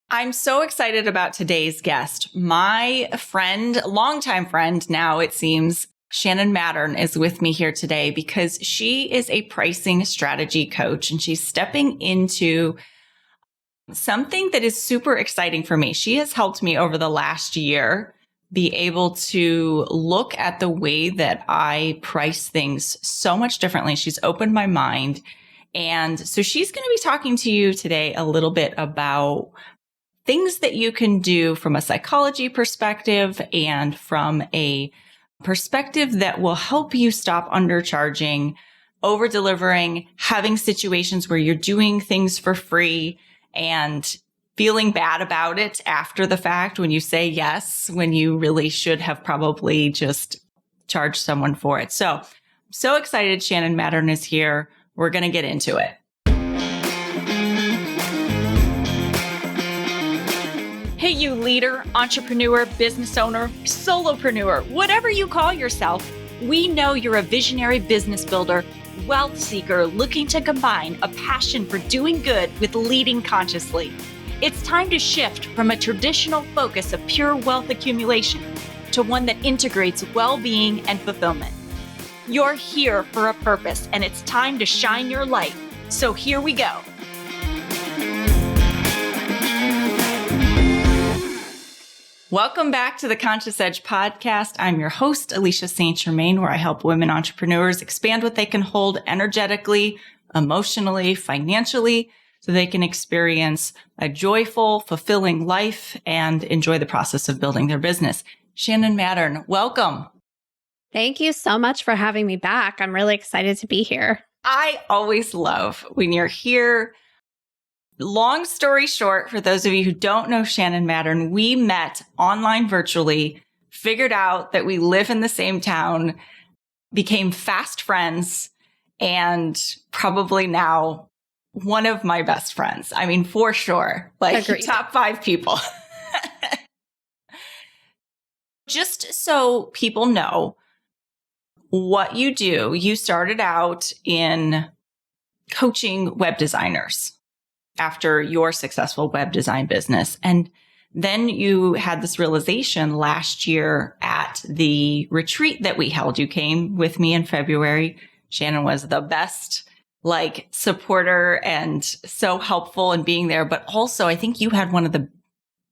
I'm so excited about today's guest. My friend, longtime friend now, it seems, Shannon Mattern is with me here today because she is a pricing strategy coach and she's stepping into something that is super exciting for me. She has helped me over the last year be able to look at the way that I price things so much differently. She's opened my mind. And so she's going to be talking to you today a little bit about things that you can do from a psychology perspective and from a perspective that will help you stop undercharging, over-delivering, having situations where you're doing things for free and feeling bad about it after the fact when you say yes, when you really should have probably just charged someone for it. So excited Shannon Mattern is here. We're going to get into it. Hey, you leader, entrepreneur, business owner, solopreneur, whatever you call yourself, we know you're a visionary business builder, wealth seeker looking to combine a passion for doing good with leading consciously. It's time to shift from a traditional focus of pure wealth accumulation to one that integrates well-being and fulfillment. You're here for a purpose, and it's time to shine your light. So here we go. Welcome back to the Conscious Edge podcast. I'm your host, Alicia St. Germain, where I help women entrepreneurs expand what they can hold energetically, emotionally, financially, so they can experience a joyful, fulfilling life and enjoy the process of building their business. Shannon Mattern, welcome. Thank you so much for having me back. I'm really excited to be here. I always love when you're here. Long story short, for those of you who don't know Shannon Mattern, we met online virtually, figured out that we live in the same town, became fast friends, and probably now one of my best friends. I mean, for sure, like Agreed. Top 5 people. Just so people know what you do, you started out in coaching web designers after your successful web design business. And then you had this realization last year at the retreat that we held. You came with me in February. Shannon was the best, supporter and so helpful in being there. But also, I think you had one of the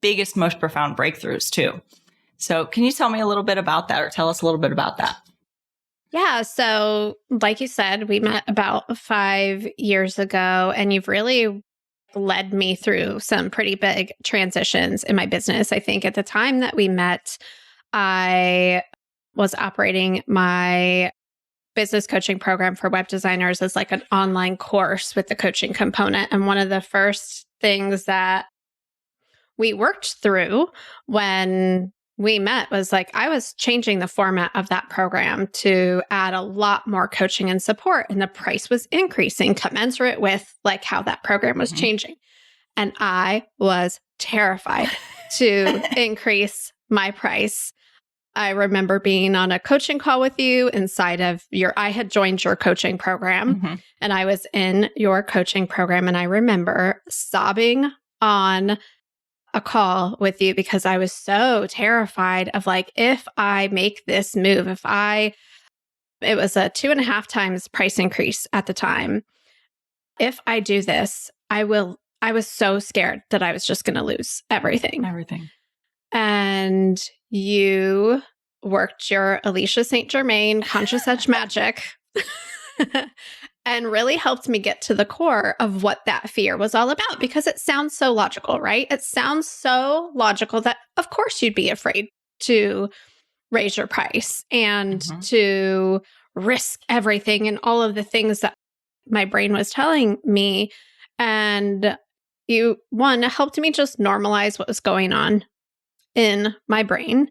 biggest, most profound breakthroughs too. So can you tell me a little bit about that, or tell us a little bit about that? Yeah. So like you said, we met about 5 years ago, and you've really led me through some pretty big transitions in my business. I think at the time that we met, I was operating my business coaching program for web designers as like an online course with the coaching component. And one of the first things that we worked through when we met was I was changing the format of that program to add a lot more coaching and support, and the price was increasing commensurate with how that program was changing. And I was terrified to increase my price. I remember being on a coaching call with you inside of I had joined your coaching program, and I was in your coaching program, and I remember sobbing on a call with you because I was so terrified of if I make this move, it was a 2.5 times price increase at the time. If I do this, I was so scared that I was just going to lose everything. And you worked your Alicia St. Germain Conscious Edge magic and really helped me get to the core of what that fear was all about, because it sounds so logical, right? It sounds so logical that of course you'd be afraid to raise your price and to risk everything and all of the things that my brain was telling me. And you, one, helped me just normalize what was going on in my brain.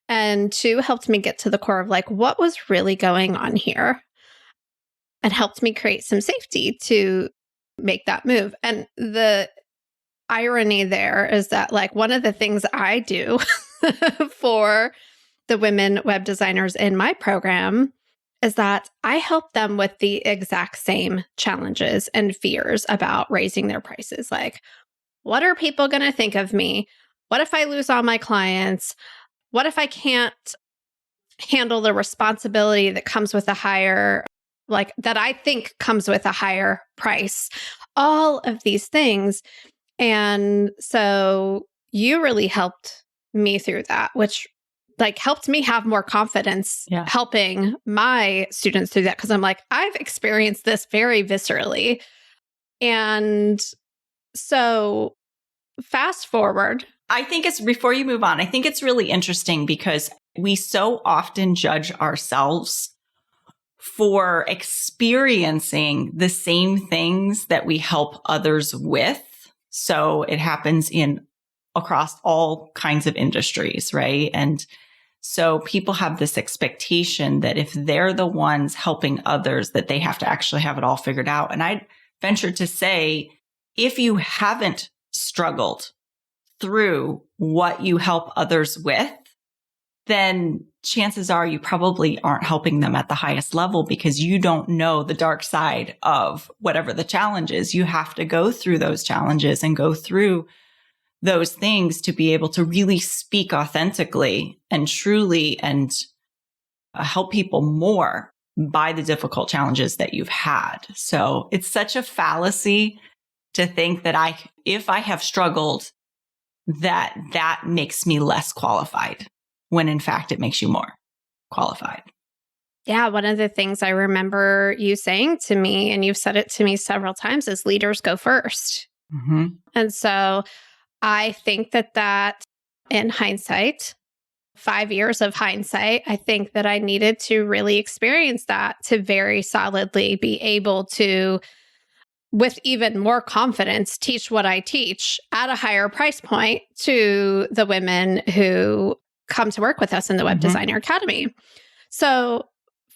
And two, helped me get to the core of what was really going on here, and helped me create some safety to make that move. And the irony there is that one of the things I do for the women web designers in my program is that I help them with the exact same challenges and fears about raising their prices. what are people going to think of me? What if I lose all my clients? What if I can't handle the responsibility that comes with a higher, like that I think comes with a higher price? All of these things. And so you really helped me through that, which like helped me have more confidence helping my students through that. Cause I'm like, I've experienced this very viscerally. And so fast forward. I think it's, before you move on, I think it's really interesting because we so often judge ourselves for experiencing the same things that we help others with. So it happens across all kinds of industries, right? And so people have this expectation that if they're the ones helping others, that they have to actually have it all figured out. And I venture to say, if you haven't struggled through what you help others with, then chances are you probably aren't helping them at the highest level because you don't know the dark side of whatever the challenge is. You have to go through those challenges and go through those things to be able to really speak authentically and truly and help people more by the difficult challenges that you've had. So it's such a fallacy to think that if I have struggled, that makes me less qualified, when in fact it makes you more qualified. Yeah, one of the things I remember you saying to me, and you've said it to me several times, is leaders go first. Mm-hmm. And so I think that in hindsight, 5 years of hindsight, I think that I needed to really experience that to very solidly be able to, with even more confidence, teach what I teach at a higher price point to the women who come to work with us in the Web Designer Academy. So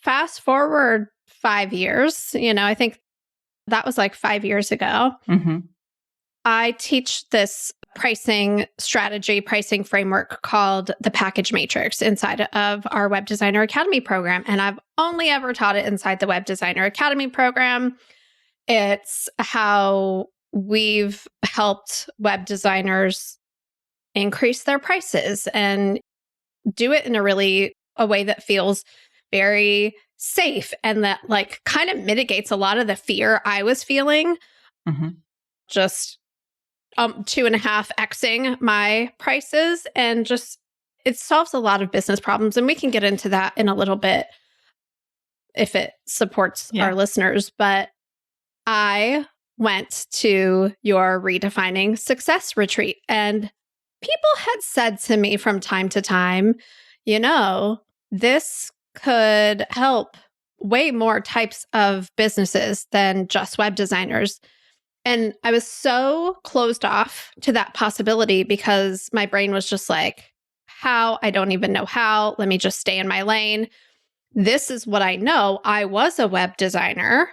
fast forward 5 years, I think that was like 5 years ago. Mm-hmm. I teach this pricing strategy, pricing framework called the Package Matrix inside of our Web Designer Academy program. And I've only ever taught it inside the Web Designer Academy program. It's how we've helped web designers increase their prices and do it in a way that feels very safe and that like kind of mitigates a lot of the fear I was feeling. Mm-hmm. Just 2.5xing my prices, and just it solves a lot of business problems. And we can get into that in a little bit if it supports our listeners. But I went to your Redefining Success retreat, and people had said to me from time to time, this could help way more types of businesses than just web designers. And I was so closed off to that possibility because my brain was just like, how? I don't even know how. Let me just stay in my lane. This is what I know. I was a web designer.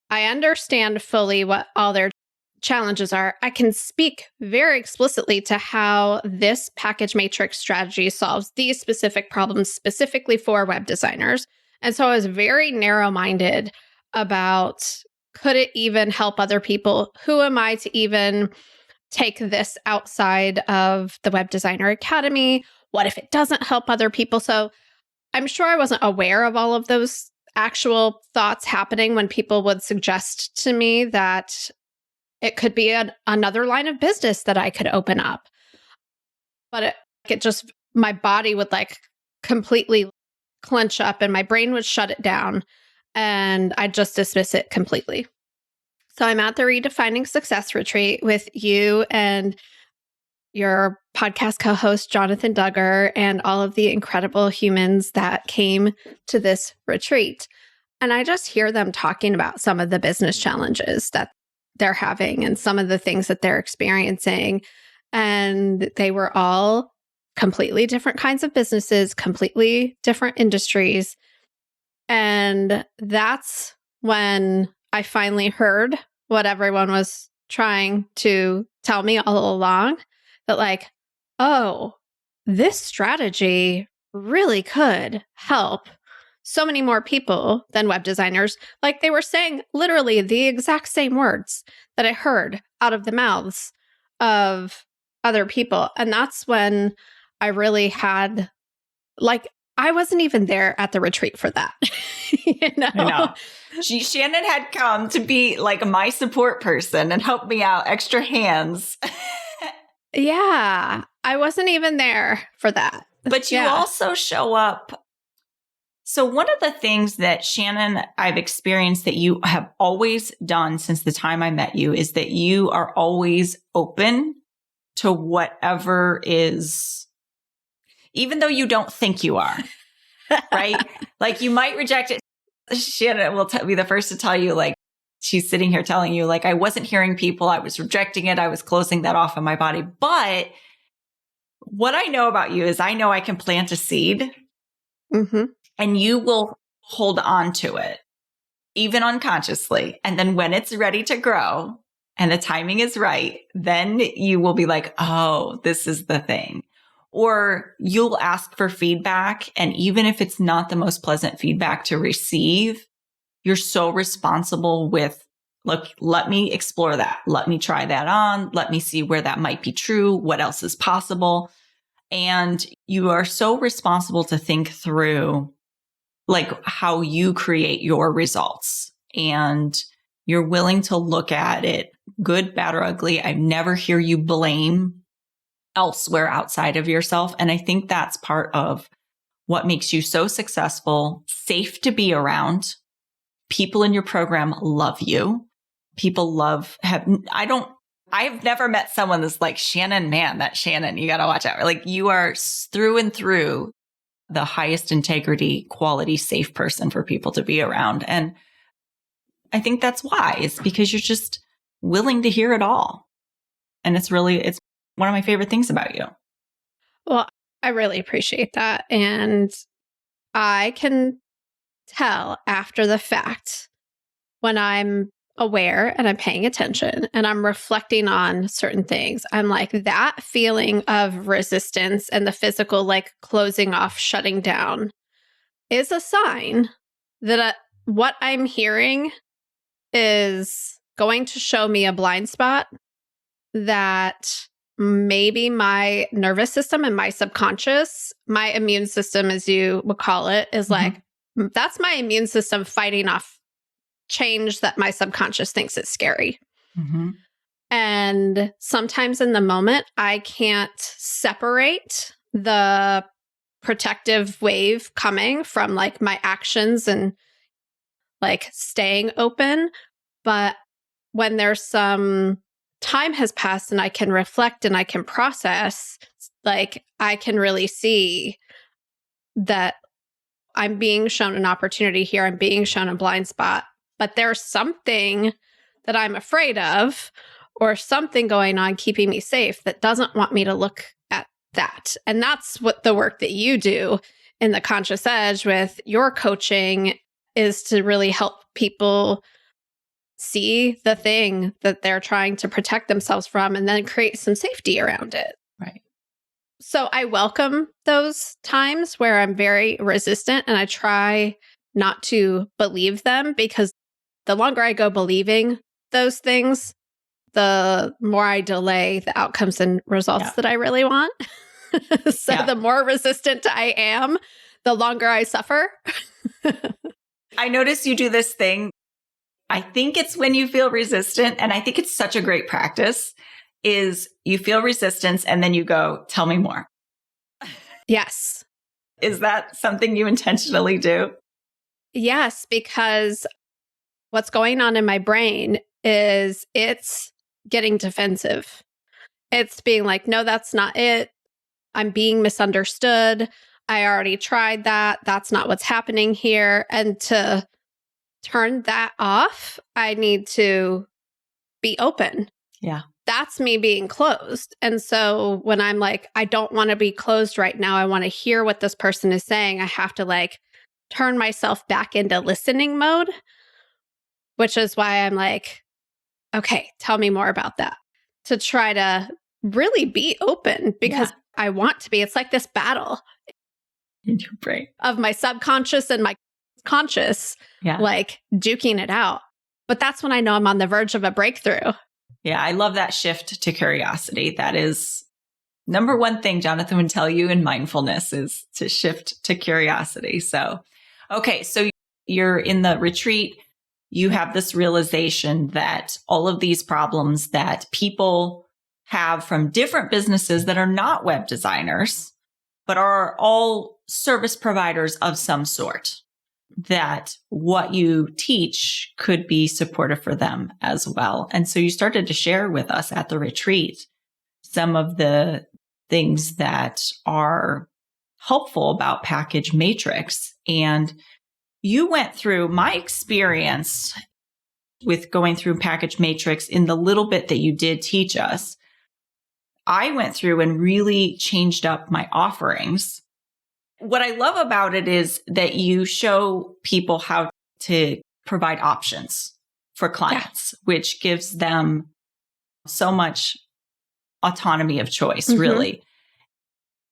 I understand fully what all their challenges are. I can speak very explicitly to how this package matrix strategy solves these specific problems specifically for web designers. And so I was very narrow-minded about, could it even help other people? Who am I to even take this outside of the Web Designer Academy? What if it doesn't help other people? So I'm sure I wasn't aware of all of those actual thoughts happening when people would suggest to me that it could be another line of business that I could open up. But it just, my body would like completely clench up and my brain would shut it down and I'd just dismiss it completely. So I'm at the Redefining Success retreat with you and your podcast co-host, Jonathan Duggar, and all of the incredible humans that came to this retreat. And I just hear them talking about some of the business challenges that they're having and some of the things that they're experiencing. And they were all completely different kinds of businesses, completely different industries. And that's when I finally heard what everyone was trying to tell me all along, that like, oh, this strategy really could help so many more people than web designers. Like they were saying literally the exact same words that I heard out of the mouths of other people. And that's when I really had, like, I wasn't even there at the retreat for that. You know? I know. Shannon had come to be like my support person and help me out, extra hands. Yeah. I wasn't even there for that. But you also show up. So one of the things that Shannon, I've experienced that you have always done since the time I met you is that you are always open to whatever is, even though you don't think you are, right? Like you might reject it. Shannon will be the first to tell you, like, she's sitting here telling you, like, I wasn't hearing people. I was rejecting it. I was closing that off in my body. But what I know about you is I know I can plant a seed and you will hold on to it, even unconsciously. And then when it's ready to grow and the timing is right, then you will be like, oh, this is the thing. Or you'll ask for feedback. And even if it's not the most pleasant feedback to receive, you're so responsible with, look, let me explore that. Let me try that on. Let me see where that might be true. What else is possible? And you are so responsible to think through like how you create your results. And you're willing to look at it, good, bad, or ugly. I never hear you blame elsewhere outside of yourself. And I think that's part of what makes you so successful, safe to be around. People in your program love you. People I've never met someone that's like, Shannon, man, that Shannon, you got to watch out. Like you are through and through the highest integrity, quality, safe person for people to be around. And I think that's why. It's because you're just willing to hear it all. And it's one of my favorite things about you. Well, I really appreciate that. And I can tell after the fact when I'm aware and I'm paying attention and I'm reflecting on certain things. I'm like, that feeling of resistance and the physical, like closing off, shutting down is a sign that what I'm hearing is going to show me a blind spot that maybe my nervous system and my subconscious, my immune system, as you would call it, is like, that's my immune system fighting off change that my subconscious thinks is scary. And sometimes in the moment, I can't separate the protective wave coming from like my actions and like staying open. But when there's some time has passed and I can reflect and I can process, like I can really see that I'm being shown an opportunity here. I'm being shown a blind spot, but there's something that I'm afraid of or something going on keeping me safe that doesn't want me to look at that. And that's what the work that you do in the Conscious Edge with your coaching is to really help people see the thing that they're trying to protect themselves from and then create some safety around it. Right. So I welcome those times where I'm very resistant and I try not to believe them, because the longer I go believing those things, the more I delay the outcomes and results that I really want. The more resistant I am, the longer I suffer. I notice you do this thing. I think it's when you feel resistant, and I think it's such a great practice, is you feel resistance and then you go, tell me more. Yes. Is that something you intentionally do? Yes, because what's going on in my brain is it's getting defensive. It's being like, no, that's not it. I'm being misunderstood. I already tried that. That's not what's happening here. And to turn that off, I need to be open. Yeah. That's me being closed. And so when I'm like, I don't want to be closed right now, I want to hear what this person is saying, I have to like turn myself back into listening mode, which is why I'm like, okay, tell me more about that. To try to really be open, because I want to be. It's like this battle in your brain of my subconscious and my conscious, like duking it out. But that's when I know I'm on the verge of a breakthrough. Yeah, I love that shift to curiosity. That is number one thing Jonathan would tell you in mindfulness is to shift to curiosity. So, okay, so you're in the retreat. You have this realization that all of these problems that people have from different businesses that are not web designers, but are all service providers of some sort, that what you teach could be supportive for them as well. And so you started to share with us at the retreat some of the things that are helpful about Package Matrix. And you went through my experience with going through Package Matrix in the little bit that you did teach us. I went through and really changed up my offerings. What I love about it is that you show people how to provide options for clients, which gives them so much autonomy of choice, really.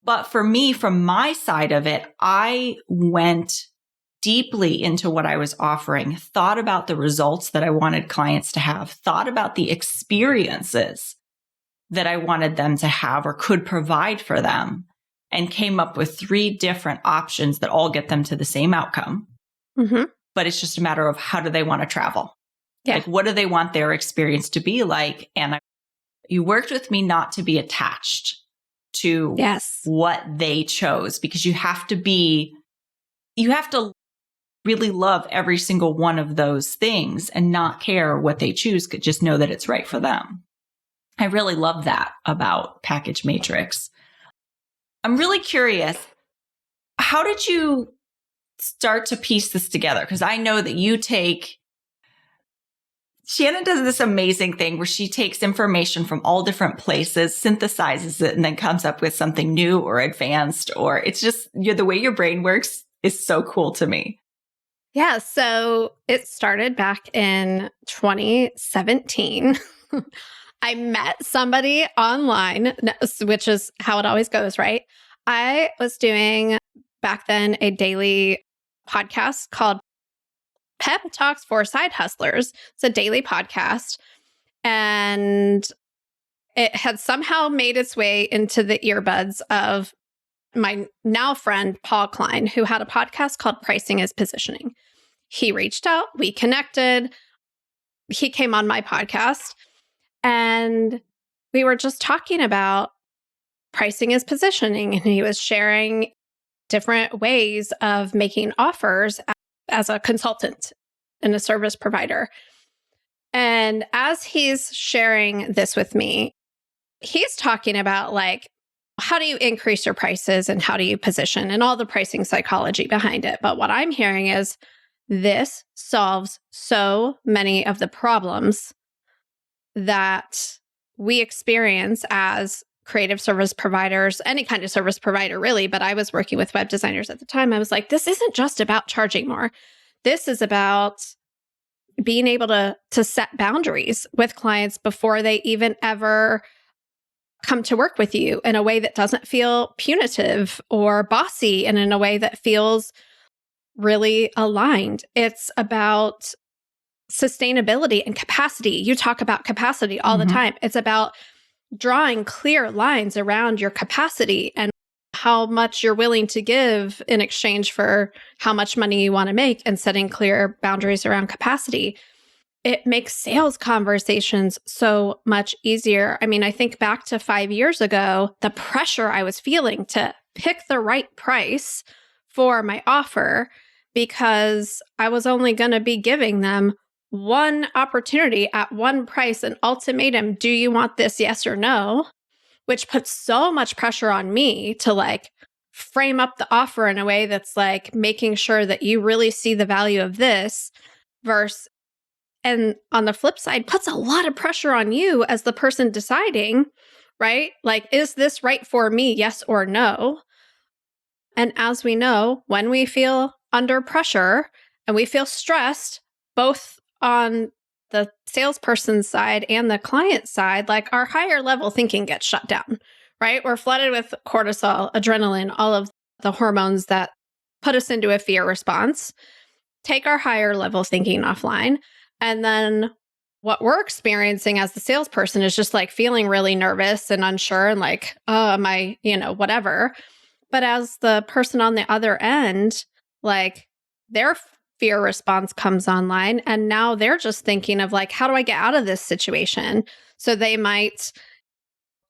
But for me, from my side of it, I went deeply into what I was offering, thought about the results that I wanted clients to have, thought about the experiences that I wanted them to have or could provide for them, and came up with 3 different options that all get them to the same outcome. But it's just a matter of how do they want to travel? Yeah. Like, what do they want their experience to be like? And you worked with me not to be attached to what they chose, because you have to really love every single one of those things and not care what they choose, just know that it's right for them. I really love that about Package Matrix. I'm really curious, how did you start to piece this together? Because I know that Shannon does this amazing thing where she takes information from all different places, synthesizes it, and then comes up with something new or advanced, or it's just the way your brain works is so cool to me. Yeah. So it started back in 2017. I met somebody online, which is how it always goes, right? I was doing back then a daily podcast called Pep Talks for Side Hustlers. It's a daily podcast. And it had somehow made its way into the earbuds of my now friend, Paul Klein, who had a podcast called Pricing is Positioning. He reached out, we connected. He came on my podcast. And we were just talking about pricing is positioning. And he was sharing different ways of making offers as a consultant and a service provider. And as he's sharing this with me, he's talking about like, how do you increase your prices and how do you position and all the pricing psychology behind it. But what I'm hearing is this solves so many of the problems that we experience as creative service providers, any kind of service provider, really. But I was working with web designers at the time. I was like, this isn't just about charging more. This is about being able to set boundaries with clients before they even ever come to work with you in a way that doesn't feel punitive or bossy and in a way that feels really aligned. It's about sustainability and capacity. You talk about capacity all the time. It's about drawing clear lines around your capacity and how much you're willing to give in exchange for how much money you want to make and setting clear boundaries around capacity. It makes sales conversations so much easier. I mean, I think back to 5 years ago, the pressure I was feeling to pick the right price for my offer because I was only going to be giving them one opportunity at one price, an ultimatum. Do you want this? Yes or no? Which puts so much pressure on me to like frame up the offer in a way that's like making sure that you really see the value of this versus, and on the flip side, puts a lot of pressure on you as the person deciding, right? Like, is this right for me? Yes or no? And as we know, when we feel under pressure and we feel stressed, both on the salesperson's side and the client side, like our higher level thinking gets shut down, right? We're flooded with cortisol, adrenaline, all of the hormones that put us into a fear response, take our higher level thinking offline. And then what we're experiencing as the salesperson is just like feeling really nervous and unsure and like, oh, am I, whatever. But as the person on the other end, like their fear response comes online and now they're just thinking of like, how do I get out of this situation? So they might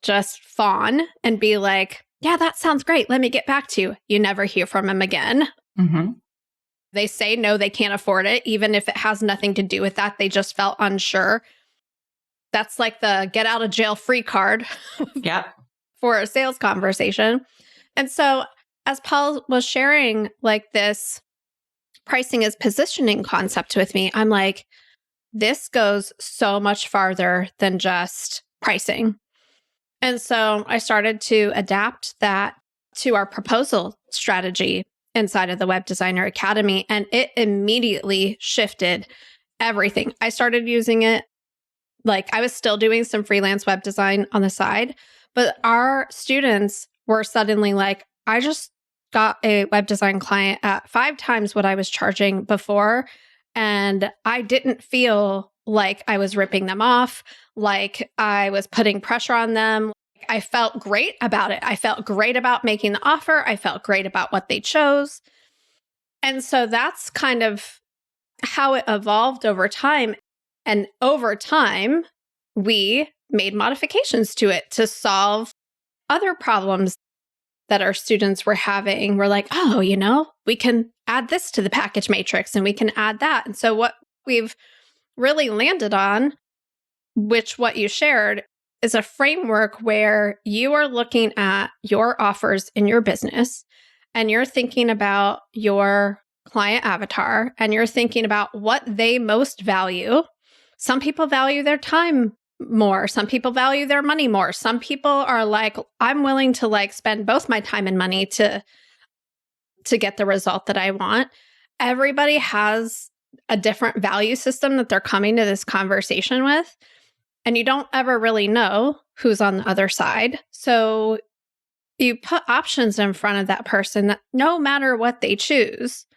just fawn and be like, yeah, that sounds great. Let me get back to you. You never hear from them again. Mm-hmm. They say no, they can't afford it, even if it has nothing to do with that. They just felt unsure. That's like the get out of jail free card for a sales conversation. And so as Paul was sharing like this pricing is positioning concept with me, I'm like, this goes so much farther than just pricing. And so I started to adapt that to our proposal strategy inside of the Web Designer Academy, and it immediately shifted everything. I started using it, like I was still doing some freelance web design on the side, but our students were suddenly like, I just got a web design client at 5 times what I was charging before, and I didn't feel like I was ripping them off, like I was putting pressure on them. I felt great about it. I felt great about making the offer. I felt great about what they chose. And so that's kind of how it evolved over time. And over time, we made modifications to it to solve other problems that our students were having. We're like, oh, we can add this to the package matrix and we can add that. And so what we've really landed on, which what you shared, is a framework where you are looking at your offers in your business and you're thinking about your client avatar and you're thinking about what they most value. Some people value their time more. Some people value their money more. Some people are like, I'm willing to like spend both my time and money to get the result that I want. Everybody has a different value system that they're coming to this conversation with. And you don't ever really know who's on the other side. So you put options in front of that person that no matter what they choose,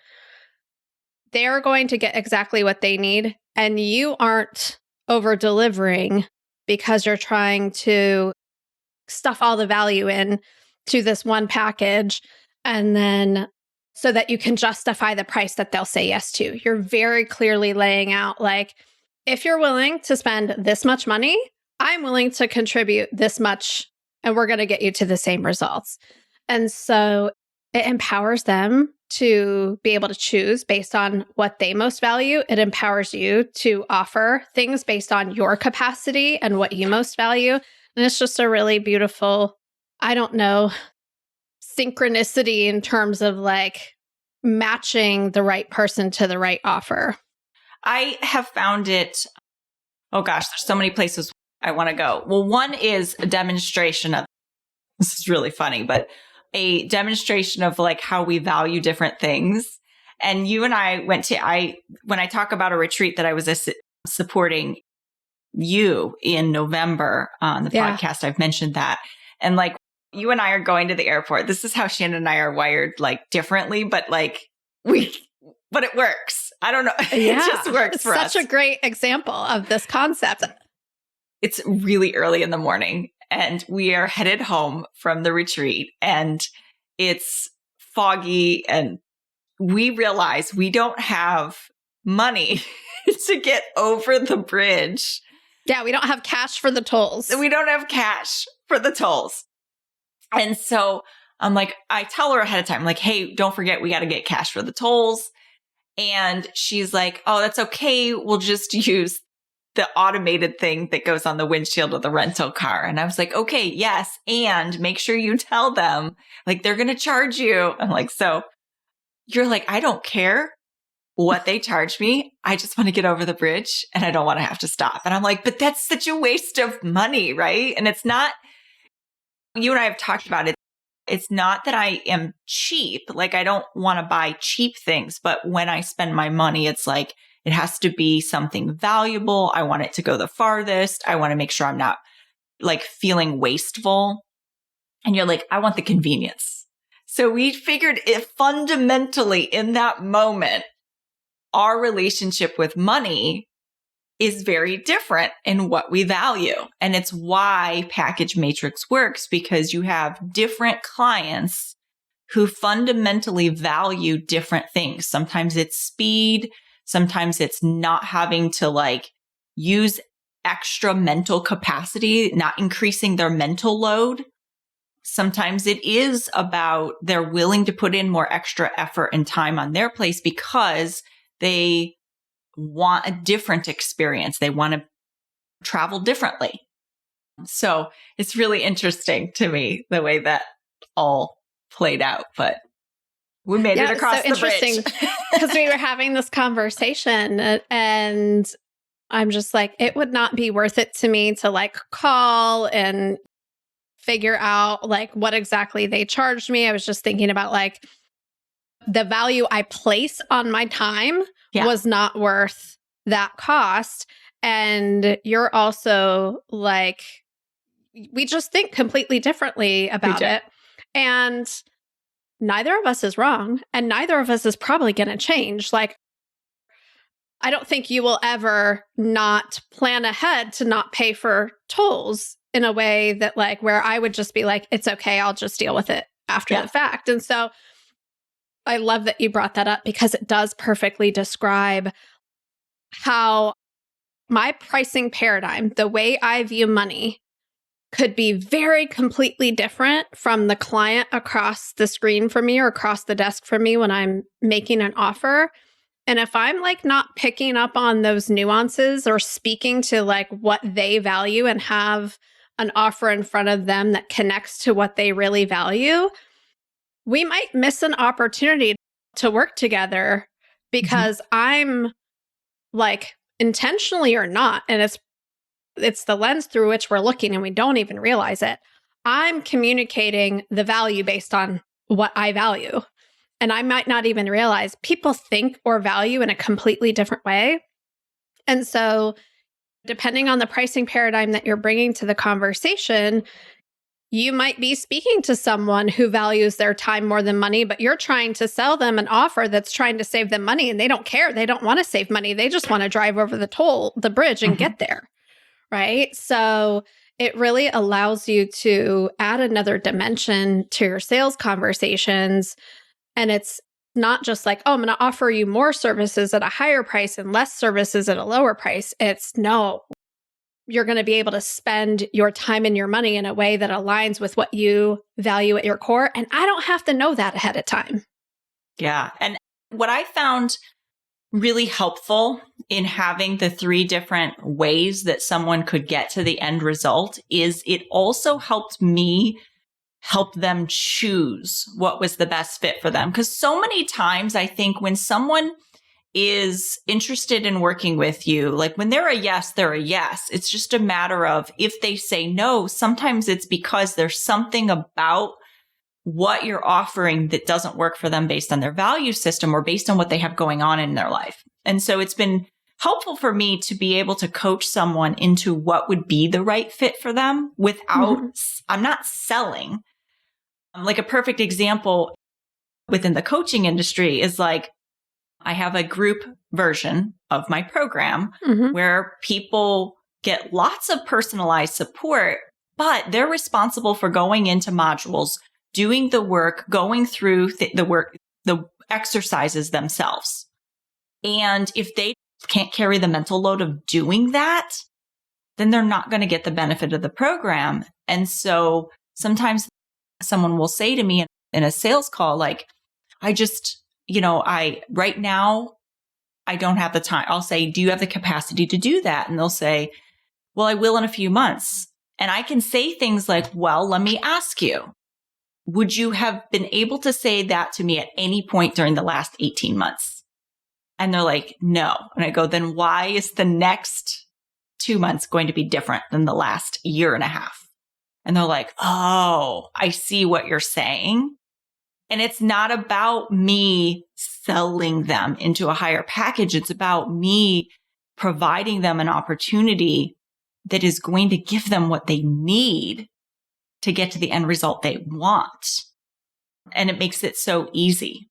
they're going to get exactly what they need. And you aren't over delivering because you're trying to stuff all the value in to this one package. And then so that you can justify the price that they'll say yes to. You're very clearly laying out like, if you're willing to spend this much money, I'm willing to contribute this much, and we're going to get you to the same results. And so it empowers them to be able to choose based on what they most value. It empowers you to offer things based on your capacity and what you most value. And it's just a really beautiful, synchronicity in terms of like matching the right person to the right offer. I have found it, oh gosh, there's so many places I want to go. Well, one is a demonstration of, this is really funny, but a demonstration of like how we value different things. And you and I went to, when I talk about a retreat that I was supporting you in November on the podcast, I've mentioned that. And like you and I are going to the airport. This is how Shannon and I are wired like differently, but like but it works. I don't know. It just works for us. Such a great example of this concept. It's really early in the morning and we are headed home from the retreat and it's foggy and we realize we don't have money to get over the bridge. Yeah, we don't have cash for the tolls. We don't have cash for the tolls. And so I'm like, I tell her ahead of time, like, hey, don't forget, we got to get cash for the tolls. And she's like, oh, that's okay. We'll just use the automated thing that goes on the windshield of the rental car. And I was like, okay, yes. And make sure you tell them, like, they're going to charge you. I'm like, so you're like, I don't care what they charge me. I just want to get over the bridge and I don't want to have to stop. And I'm like, but that's such a waste of money, right? And it's not, you and I have talked about it. It's not that I am cheap. Like I don't want to buy cheap things, but when I spend my money, it's like, it has to be something valuable. I want it to go the farthest. I want to make sure I'm not like feeling wasteful. And you're like, I want the convenience. So we figured it fundamentally in that moment, our relationship with money is very different in what we value. And it's why Package Matrix works, because you have different clients who fundamentally value different things. Sometimes it's speed. Sometimes it's not having to like use extra mental capacity, not increasing their mental load. Sometimes it is about they're willing to put in more extra effort and time on their place because they want a different experience. They want to travel differently. So it's really interesting to me the way that all played out, but we made it across the bridge. Because we were having this conversation and I'm just like, it would not be worth it to me to like call and figure out like what exactly they charged me. I was just thinking about like the value I place on my time was not worth that cost. And you're also like, we just think completely differently about it. And neither of us is wrong. And neither of us is probably going to change. Like, I don't think you will ever not plan ahead to not pay for tolls in a way that like, where I would just be like, it's okay, I'll just deal with it after the fact. And so I love that you brought that up because it does perfectly describe how my pricing paradigm, the way I view money, could be very completely different from the client across the screen from me or across the desk from me when I'm making an offer. And if I'm like not picking up on those nuances or speaking to like what they value and have an offer in front of them that connects to what they really value, we might miss an opportunity to work together because I'm like intentionally or not, and it's the lens through which we're looking and we don't even realize it. I'm communicating the value based on what I value. And I might not even realize people think or value in a completely different way. And so depending on the pricing paradigm that you're bringing to the conversation, you might be speaking to someone who values their time more than money, but you're trying to sell them an offer that's trying to save them money and they don't care. They don't want to save money. They just want to drive over the bridge and get there. Right? So it really allows you to add another dimension to your sales conversations. And it's not just like, oh, I'm going to offer you more services at a higher price and less services at a lower price. It's no, you're going to be able to spend your time and your money in a way that aligns with what you value at your core. And I don't have to know that ahead of time. Yeah. And what I found really helpful in having the 3 different ways that someone could get to the end result is it also helped me help them choose what was the best fit for them. Because so many times I think when someone is interested in working with you, like when they're a yes, they're a yes. It's just a matter of if they say no, sometimes it's because there's something about what you're offering that doesn't work for them based on their value system or based on what they have going on in their life. And so it's been helpful for me to be able to coach someone into what would be the right fit for them without, I'm not selling. Like a perfect example within the coaching industry is like, I have a group version of my program where people get lots of personalized support, but they're responsible for going into modules, doing the work, going through the exercises themselves. And if they can't carry the mental load of doing that, then they're not going to get the benefit of the program. And so sometimes someone will say to me in a sales call, like, right now, I don't have the time. I'll say, do you have the capacity to do that? And they'll say, well, I will in a few months. And I can say things like, well, let me ask you, would you have been able to say that to me at any point during the last 18 months? And they're like, no. And I go, then why is the next 2 months going to be different than the last year and a half? And they're like, oh, I see what you're saying. And it's not about me selling them into a higher package. It's about me providing them an opportunity that is going to give them what they need to get to the end result they want. And it makes it so easy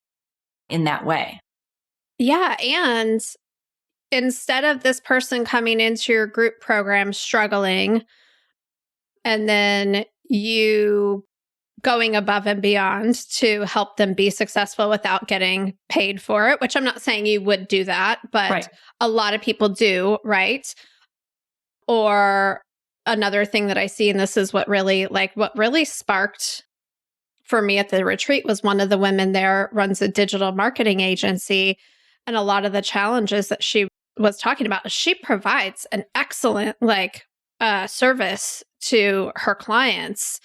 in that way. Yeah. And instead of this person coming into your group program struggling and then you going above and beyond to help them be successful without getting paid for it, which I'm not saying you would do that, but a lot of people do, right? Or another thing that I see, and this is what really sparked for me at the retreat, was one of the women there runs a digital marketing agency. And a lot of the challenges that she was talking about, she provides an excellent service to her clients,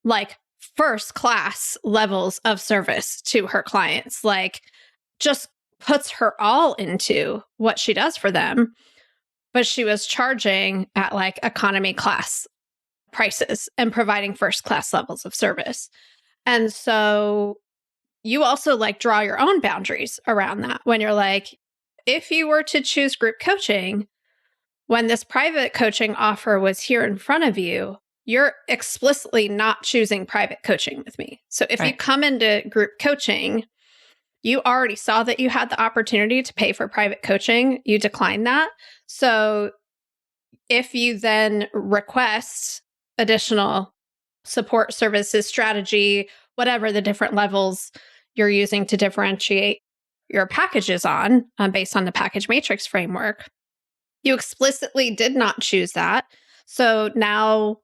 like first class levels of service to her clients, like just puts her all into what she does for them. But she was charging at like economy class prices and providing first class levels of service. And so you also like draw your own boundaries around that when you're like, if you were to choose group coaching, when this private coaching offer was here in front of you, you're explicitly not choosing private coaching with me. So if you come into group coaching, you already saw that you had the opportunity to pay for private coaching. You declined that. So if you then request additional support services, strategy, whatever the different levels you're using to differentiate your packages on, based on the package matrix framework, you explicitly did not choose that. So now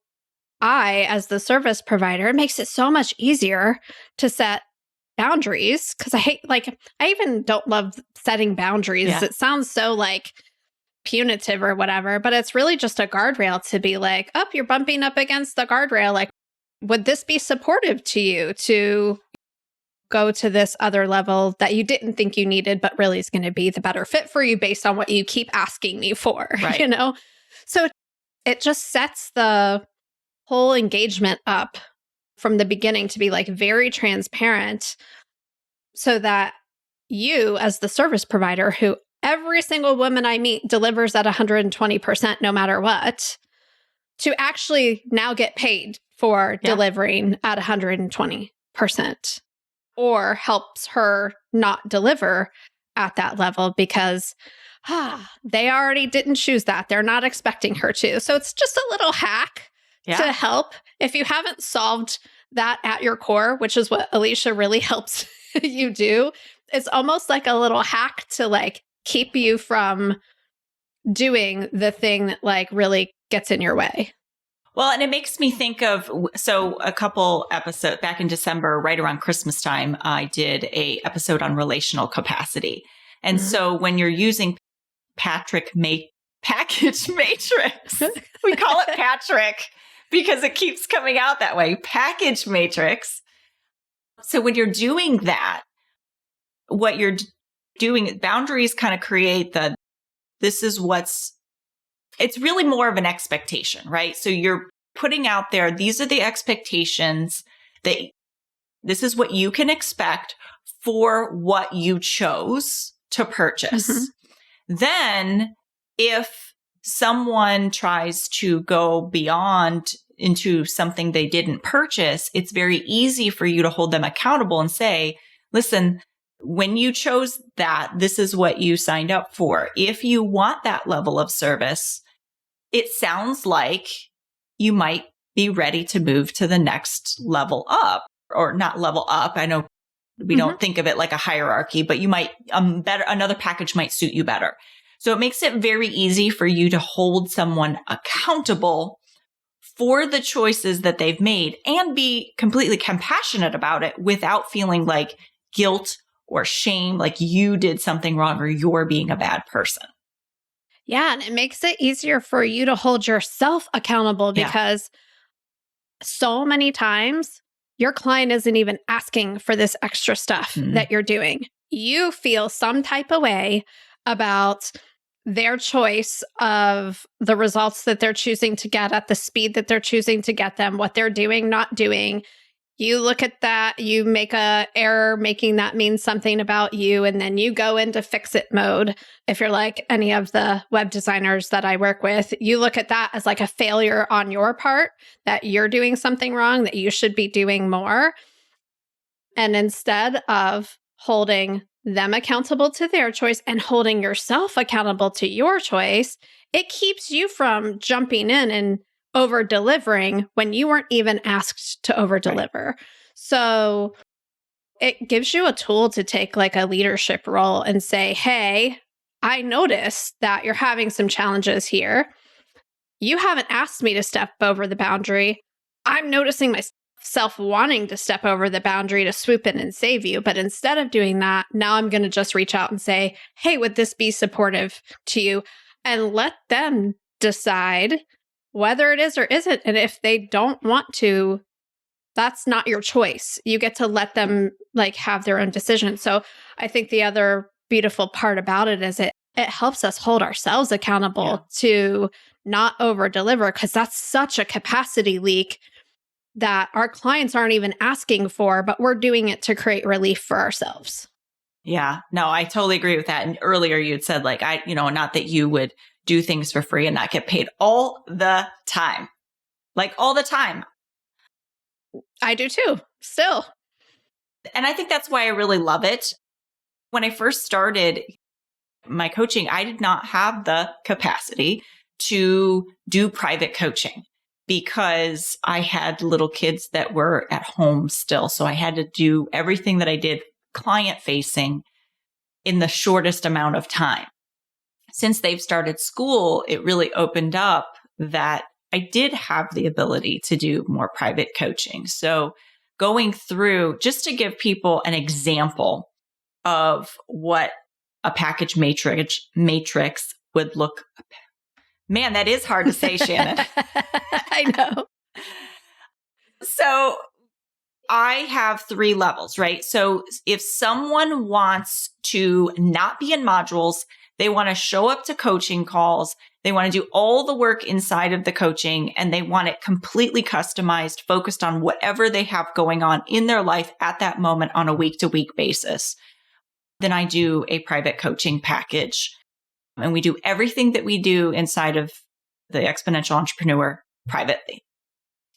as the service provider, it makes it so much easier to set boundaries, because I even don't love setting boundaries. Yeah. It sounds so like punitive or whatever, but it's really just a guardrail to be like, you're bumping up against the guardrail. Like, would this be supportive to you to go to this other level that you didn't think you needed, but really is going to be the better fit for you based on what you keep asking me for, you know? So it just sets the whole engagement up from the beginning to be like very transparent, so that you, as the service provider, who every single woman I meet delivers at 120% no matter what, to actually now get paid for delivering at 120%, or helps her not deliver at that level because they already didn't choose that. They're not expecting her to. So it's just a little hack to help. If you haven't solved that at your core, which is what Alicia really helps you do, it's almost like a little hack to like keep you from doing the thing that like really gets in your way. Well, and it makes me think of, so a couple episodes back in December, right around Christmas time, I did a episode on relational capacity. And so when you're using package matrix, we call it Patrick because it keeps coming out that way, package matrix. So when you're doing that, what you're doing, boundaries kind of create it's really more of an expectation, right? So you're putting out there, these are the expectations that this is what you can expect for what you chose to purchase. Mm-hmm. Then if someone tries to go beyond into something they didn't purchase, it's very easy for you to hold them accountable and say, listen, when you chose that, this is what you signed up for. If you want that level of service, it sounds like you might be ready to move to the next level up, or not level up. I know we don't think of it like a hierarchy, but you might, another package might suit you better. So it makes it very easy for you to hold someone accountable for the choices that they've made and be completely compassionate about it without feeling like guilt or shame, like you did something wrong or you're being a bad person. Yeah. And it makes it easier for you to hold yourself accountable because so many times your client isn't even asking for this extra stuff that you're doing. You feel some type of way about their choice of the results that they're choosing to get at the speed that they're choosing to get them, what they're doing, not doing. You look at that, you make a error, making that mean something about you, and then you go into fix-it mode. If you're like any of the web designers that I work with, you look at that as like a failure on your part, that you're doing something wrong, that you should be doing more. And instead of holding them accountable to their choice and holding yourself accountable to your choice, it keeps you from jumping in and over delivering when you weren't even asked to over deliver. Right. So it gives you a tool to take like a leadership role and say, hey, I noticed that you're having some challenges here. You haven't asked me to step over the boundary. I'm noticing myself wanting to step over the boundary to swoop in and save you. But instead of doing that, now I'm going to just reach out and say, hey, would this be supportive to you? And let them decide whether it is or isn't. And if they don't want to, that's not your choice. You get to let them like have their own decision. So I think the other beautiful part about it is it helps us hold ourselves accountable to not over deliver, because that's such a capacity leak that our clients aren't even asking for, but we're doing it to create relief for ourselves. Yeah, no, I totally agree with that. And earlier you'd said like, not that you would do things for free and not get paid all the time, like all the time. I do too, still. And I think that's why I really love it. When I first started my coaching, I did not have the capacity to do private coaching because I had little kids that were at home still. So I had to do everything that I did client facing in the shortest amount of time. Since they've started school, it really opened up that I did have the ability to do more private coaching. So going through, just to give people an example of what a package matrix would look. Man, that is hard to say, Shannon. I know. So I have 3 levels, right? So if someone wants to not be in modules, they want to show up to coaching calls, they want to do all the work inside of the coaching, and they want it completely customized, focused on whatever they have going on in their life at that moment on a week-to-week basis. Then I do a private coaching package. And we do everything that we do inside of the Exponential Entrepreneur privately.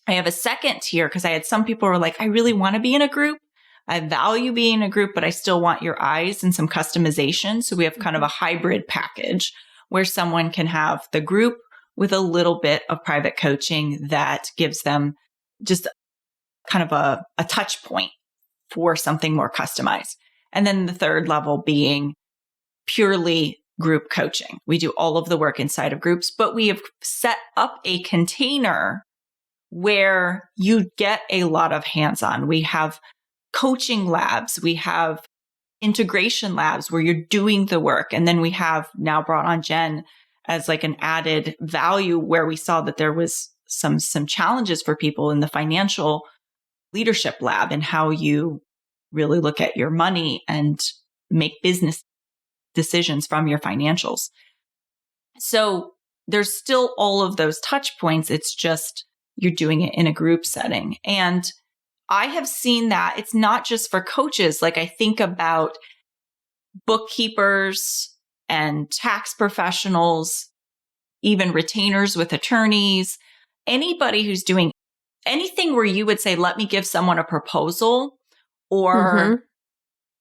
I have a second tier because I had some people who were like, I really want to be in a group. I value being in a group, but I still want your eyes and some customization. So we have kind of a hybrid package where someone can have the group with a little bit of private coaching that gives them just kind of a touch point for something more customized. And then the third level being purely group coaching. We do all of the work inside of groups, but we have set up a container where you get a lot of hands-on. We have coaching labs. We have integration labs where you're doing the work. And then we have now brought on Jen as like an added value where we saw that there was some challenges for people in the financial leadership lab and how you really look at your money and make business decisions from your financials. So there's still all of those touch points. It's just you're doing it in a group setting. And I have seen that it's not just for coaches. Like I think about bookkeepers and tax professionals, even retainers with attorneys, anybody who's doing anything where you would say, let me give someone a proposal or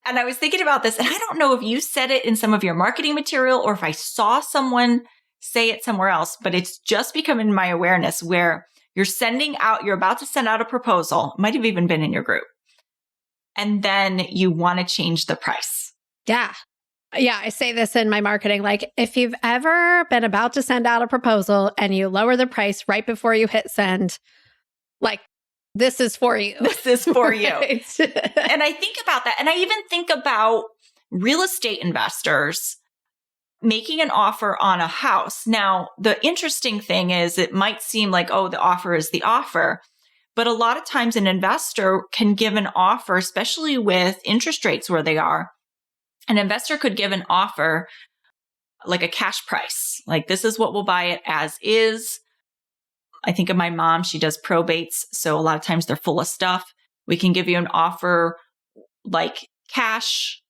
And I was thinking about this, and I don't know if you said it in some of your marketing material or if I saw someone say it somewhere else, but it's just become in my awareness where you're about to send out a proposal, might have even been in your group, and then you want to change the price. Yeah. Yeah, I say this in my marketing. Like, if you've ever been about to send out a proposal and you lower the price right before you hit send, like, this is for you. This is for you. Right. And I think about that. And I even think about real estate investors making an offer on a house. Now, the interesting thing is it might seem like, oh, the offer is the offer. But a lot of times an investor can give an offer, especially with interest rates where they are. An investor could give an offer like a cash price. Like, this is what we'll buy it as is. I think of my mom, she does probates. So a lot of times they're full of stuff. We can give you an offer like cash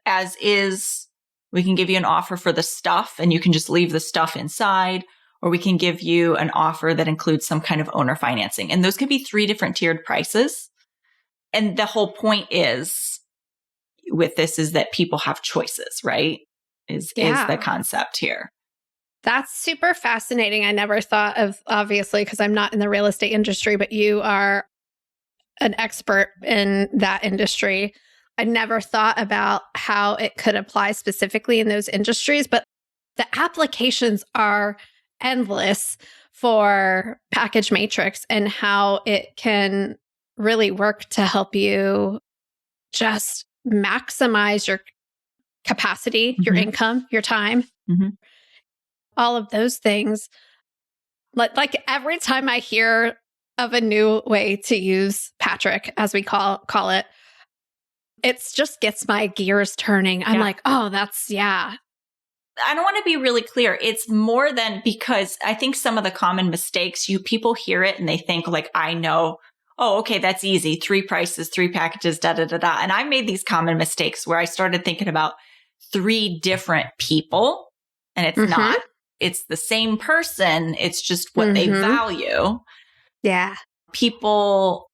as is. We can give you an offer for the stuff and you can just leave the stuff inside, or we can give you an offer that includes some kind of owner financing. And those could be 3 different tiered prices. And the whole point is with this is that people have choices, right? Is the concept here. That's super fascinating. I never thought of, obviously, because I'm not in the real estate industry, but you are an expert in that industry. I never thought about how it could apply specifically in those industries, but the applications are endless for Package Matrix and how it can really work to help you just maximize your capacity, your income, your time, all of those things. Like every time I hear of a new way to use Patrick, as we call it, it just gets my gears turning. I'm like, oh, I don't want to be really clear. It's more than, because I think some of the common mistakes, people hear it and they think like, I know, oh, okay, that's easy. 3 prices, 3 packages, da, da, da, da. And I made these common mistakes where I started thinking about 3 different people, and it's not. It's the same person. It's just what they value. Yeah. People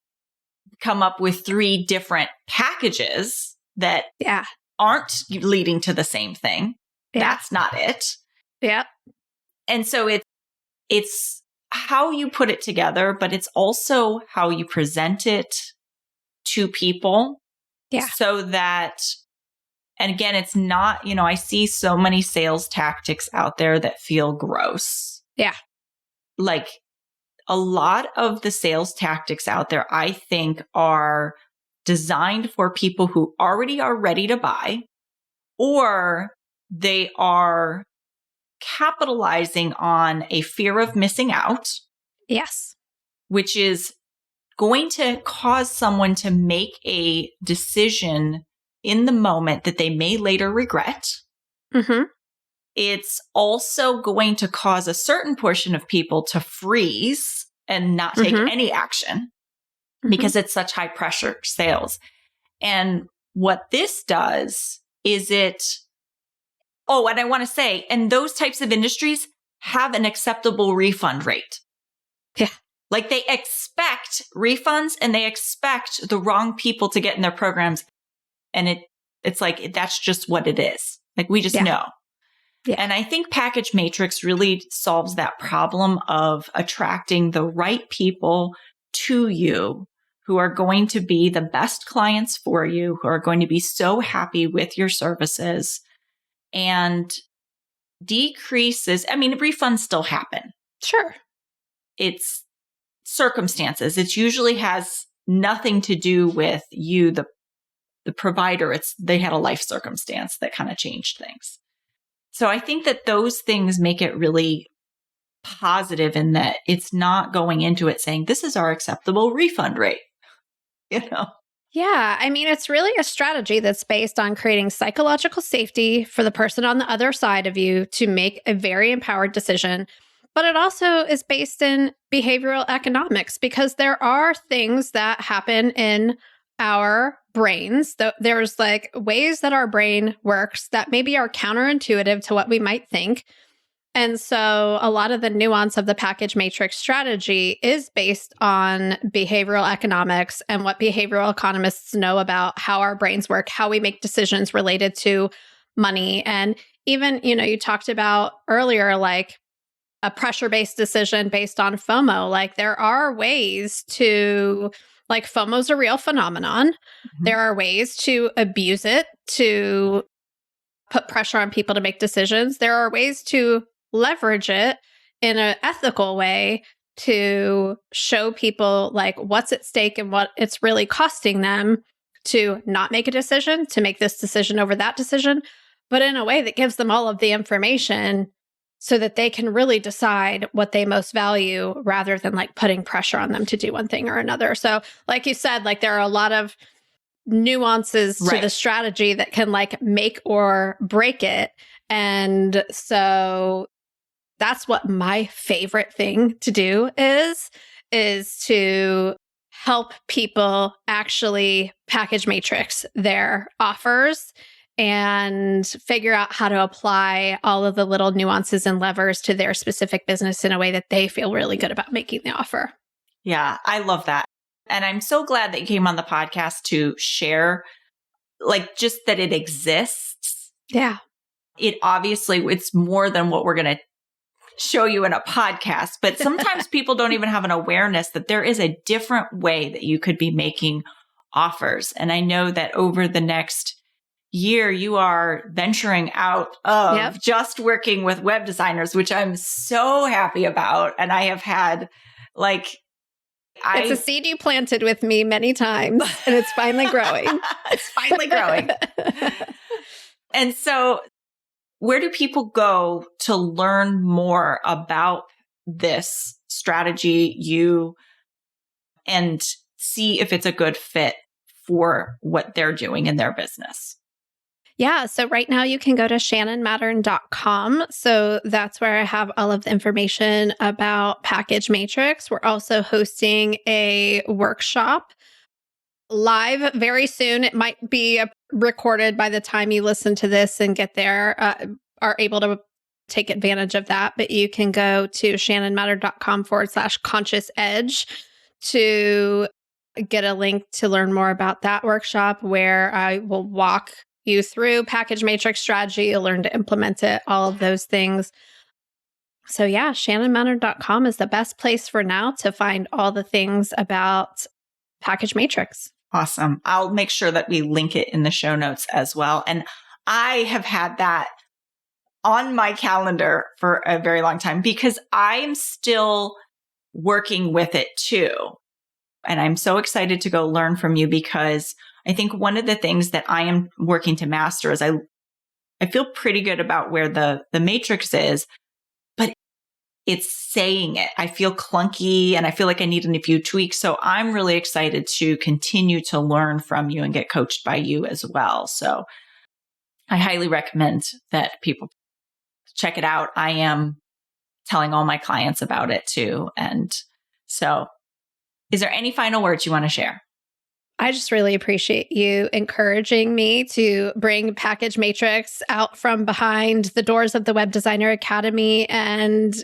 come up with 3 different packages that aren't leading to the same thing. That's not it. Yeah. And so it's how you put it together, but it's also how you present it to people. Yeah. So that, and again, it's not, I see so many sales tactics out there that feel gross. Yeah. Like a lot of the sales tactics out there, I think, are designed for people who already are ready to buy, or they are capitalizing on a fear of missing out. Yes. Which is going to cause someone to make a decision in the moment that they may later regret. It's also going to cause a certain portion of people to freeze and not take any action because it's such high pressure sales. And what this does is and I want to say, and those types of industries have an acceptable refund rate. Yeah. Like they expect refunds and they expect the wrong people to get in their programs. And it's like, that's just what it is. Like we just know. Yeah. And I think Package Matrix really solves that problem of attracting the right people to you who are going to be the best clients for you, who are going to be so happy with your services, and decreases. I mean, refunds still happen. Sure. It's circumstances. It usually has nothing to do with you, the provider. They had a life circumstance that kind of changed things. So I think that those things make it really positive in that it's not going into it saying, this is our acceptable refund rate, Yeah. I mean, it's really a strategy that's based on creating psychological safety for the person on the other side of you to make a very empowered decision. But it also is based in behavioral economics because there are things that happen in our brains. There's like ways that our brain works that maybe are counterintuitive to what we might think. And so a lot of the nuance of the Package Matrix strategy is based on behavioral economics and what behavioral economists know about how our brains work, how we make decisions related to money. And even, you talked about earlier, like a pressure-based decision based on FOMO. Like there are ways to, like FOMO's a real phenomenon. There are ways to abuse it, to put pressure on people to make decisions. There are ways to leverage it in an ethical way to show people like what's at stake and what it's really costing them to not make a decision, to make this decision over that decision, but in a way that gives them all of the information so that they can really decide what they most value rather than like putting pressure on them to do one thing or another. So like you said, like there are a lot of nuances to the strategy that can like make or break it. And so that's what my favorite thing to do is to help people actually Package Matrix their offers and figure out how to apply all of the little nuances and levers to their specific business in a way that they feel really good about making the offer. Yeah, I love that. And I'm so glad that you came on the podcast to share like just that it exists. Yeah. It's more than what we're going to show you in a podcast, but sometimes people don't even have an awareness that there is a different way that you could be making offers. And I know that over the next year, you are venturing out of just working with web designers, which I'm so happy about. And I have had it's a seed you planted with me many times, and it's finally growing. It's finally growing. And so where do people go to learn more about this strategy, and see if it's a good fit for what they're doing in their business? Yeah. So right now you can go to shannonmattern.com. So that's where I have all of the information about Package Matrix. We're also hosting a workshop live very soon. It might be recorded by the time you listen to this and get there, are able to take advantage of that. But you can go to shannonmattern.com/conscious edge to get a link to learn more about that workshop, where I will walk you through Package Matrix strategy. You'll learn to implement it, all of those things. So yeah, shannonmattern.com is the best place for now to find all the things about Package Matrix. Awesome. I'll make sure that we link it in the show notes as well. And I have had that on my calendar for a very long time because I'm still working with it too. And I'm so excited to go learn from you, because I think one of the things that I am working to master is I feel pretty good about where the matrix is, but it's saying it. I feel clunky and I feel like I need a few tweaks. So I'm really excited to continue to learn from you and get coached by you as well. So I highly recommend that people check it out. I am telling all my clients about it too. And so is there any final words you want to share? I just really appreciate you encouraging me to bring Package Matrix out from behind the doors of the Web Designer Academy and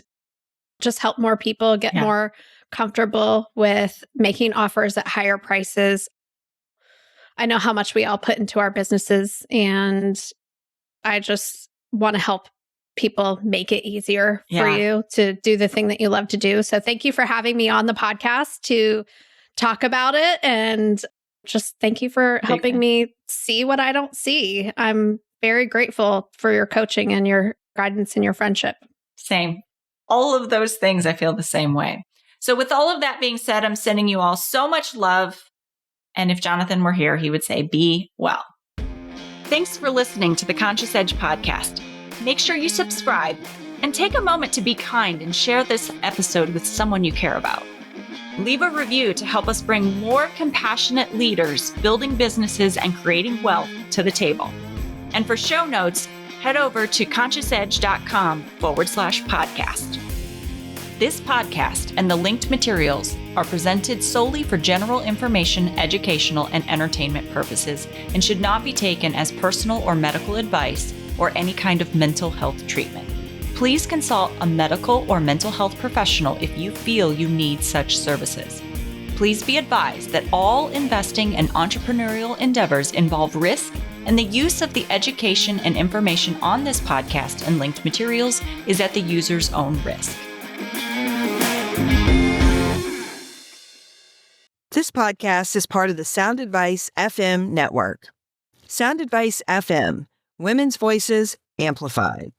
just help more people get more comfortable with making offers at higher prices. I know how much we all put into our businesses, and I just want to help people make it easier for you to do the thing that you love to do. So thank you for having me on the podcast to talk about it, and just thank you for helping me see what I don't see. I'm very grateful for your coaching and your guidance and your friendship. Same. All of those things, I feel the same way. So with all of that being said, I'm sending you all so much love. And if Jonathan were here, he would say, be well. Thanks for listening to the Conscious Edge podcast. Make sure you subscribe and take a moment to be kind and share this episode with someone you care about. Leave a review to help us bring more compassionate leaders building businesses and creating wealth to the table. And for show notes, head over to consciousedge.com/podcast. This podcast and the linked materials are presented solely for general information, educational, and entertainment purposes and should not be taken as personal or medical advice or any kind of mental health treatment. Please consult a medical or mental health professional if you feel you need such services. Please be advised that all investing and entrepreneurial endeavors involve risk, and the use of the education and information on this podcast and linked materials is at the user's own risk. This podcast is part of the Sound Advice FM network. Sound Advice FM, women's voices amplified.